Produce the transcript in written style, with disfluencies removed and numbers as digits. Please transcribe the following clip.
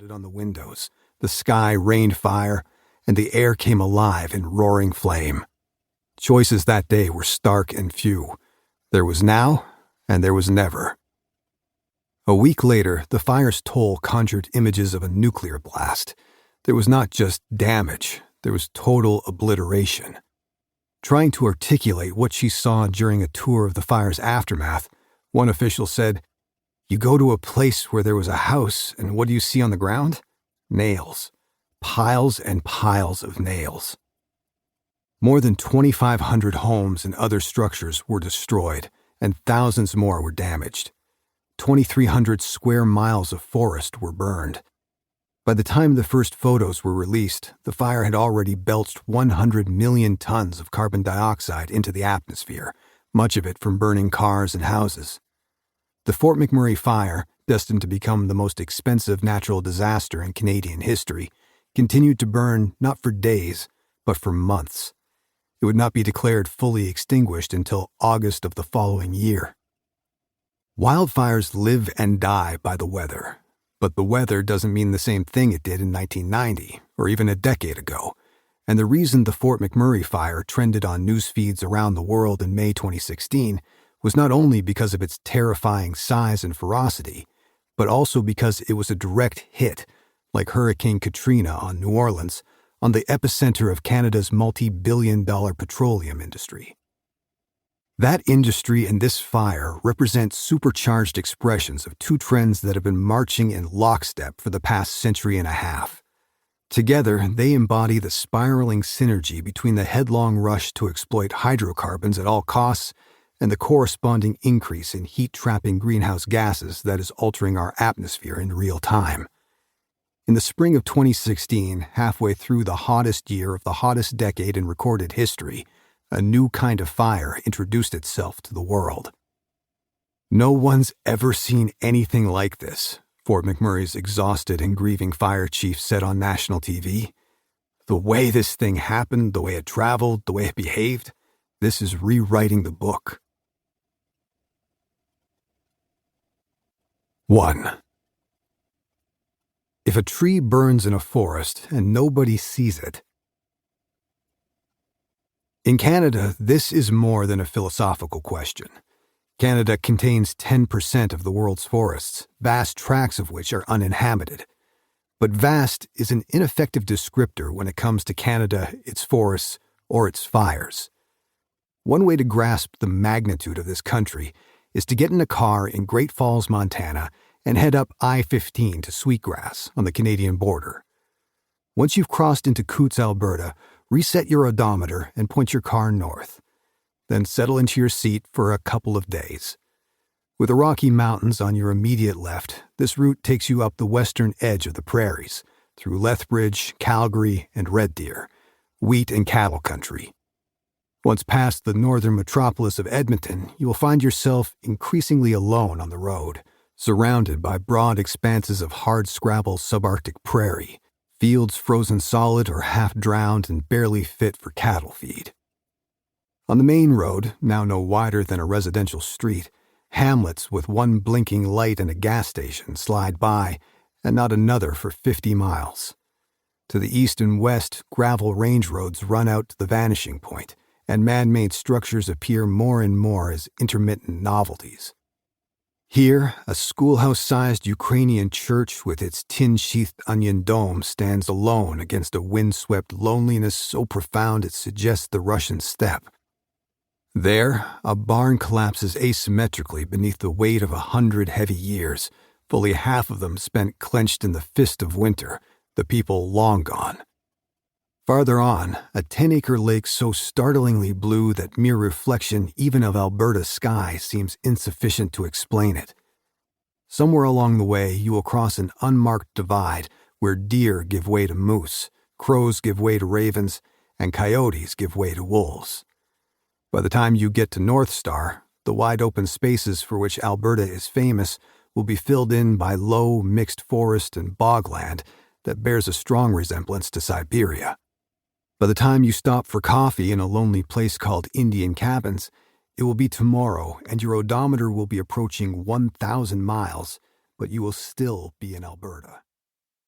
pounded on the windows, the sky rained fire, and the air came alive in roaring flame. Choices that day were stark and few. There was now, and there was never. A week later, the fire's toll conjured images of a nuclear blast. There was not just damage, there was total obliteration. Trying to articulate what she saw during a tour of the fire's aftermath, one official said, "You go to a place where there was a house, and what do you see on the ground? Nails. Piles and piles of nails." More than 2,500 homes and other structures were destroyed, and thousands more were damaged. 2,300 square miles of forest were burned. By the time the first photos were released, the fire had already belched 100 million tons of carbon dioxide into the atmosphere, much of it from burning cars and houses. The Fort McMurray fire, destined to become the most expensive natural disaster in Canadian history, continued to burn not for days, but for months. It would not be declared fully extinguished until August of the following year. Wildfires live and die by the weather, but the weather doesn't mean the same thing it did in 1990 or even a decade ago, and the reason the Fort McMurray fire trended on news feeds around the world in May 2016 was not only because of its terrifying size and ferocity, but also because it was a direct hit, like Hurricane Katrina on New Orleans, on the epicenter of Canada's multi-billion-dollar petroleum industry. That industry and this fire represent supercharged expressions of two trends that have been marching in lockstep for the past century and a half. Together, they embody the spiraling synergy between the headlong rush to exploit hydrocarbons at all costs and the corresponding increase in heat-trapping greenhouse gases that is altering our atmosphere in real time. In the spring of 2016, halfway through the hottest year of the hottest decade in recorded history, a new kind of fire introduced itself to the world. "No one's ever seen anything like this," Fort McMurray's exhausted and grieving fire chief said on national TV. "The way this thing happened, the way it traveled, the way it behaved, this is rewriting the book." 1. If a tree burns in a forest and nobody sees it. In Canada, this is more than a philosophical question. Canada contains 10% of the world's forests, vast tracts of which are uninhabited. But vast is an ineffective descriptor when it comes to Canada, its forests, or its fires. One way to grasp the magnitude of this country is to get in a car in Great Falls, Montana, and head up I-15 to Sweetgrass on the Canadian border. Once you've crossed into Coutts, Alberta, reset your odometer and point your car north. Then settle into your seat for a couple of days. With the Rocky Mountains on your immediate left, this route takes you up the western edge of the prairies, through Lethbridge, Calgary, and Red Deer, wheat and cattle country. Once past the northern metropolis of Edmonton, you will find yourself increasingly alone on the road, surrounded by broad expanses of hard-scrabble subarctic prairie, fields frozen solid or half-drowned and barely fit for cattle feed. On the main road, now no wider than a residential street, hamlets with one blinking light and a gas station slide by, and not another for 50 miles. To the east and west, gravel range roads run out to the vanishing point, and man-made structures appear more and more as intermittent novelties. Here, a schoolhouse-sized Ukrainian church with its tin-sheathed onion dome stands alone against a wind-swept loneliness so profound it suggests the Russian steppe. There, a barn collapses asymmetrically beneath the weight of 100 heavy years, fully half of them spent clenched in the fist of winter, the people long gone. Farther on, a 10-acre lake so startlingly blue that mere reflection even of Alberta's sky seems insufficient to explain it. Somewhere along the way, you will cross an unmarked divide where deer give way to moose, crows give way to ravens, and coyotes give way to wolves. By the time you get to North Star, the wide-open spaces for which Alberta is famous will be filled in by low, mixed forest and bogland that bears a strong resemblance to Siberia. By the time you stop for coffee in a lonely place called Indian Cabins, it will be tomorrow and your odometer will be approaching 1,000 miles, but you will still be in Alberta.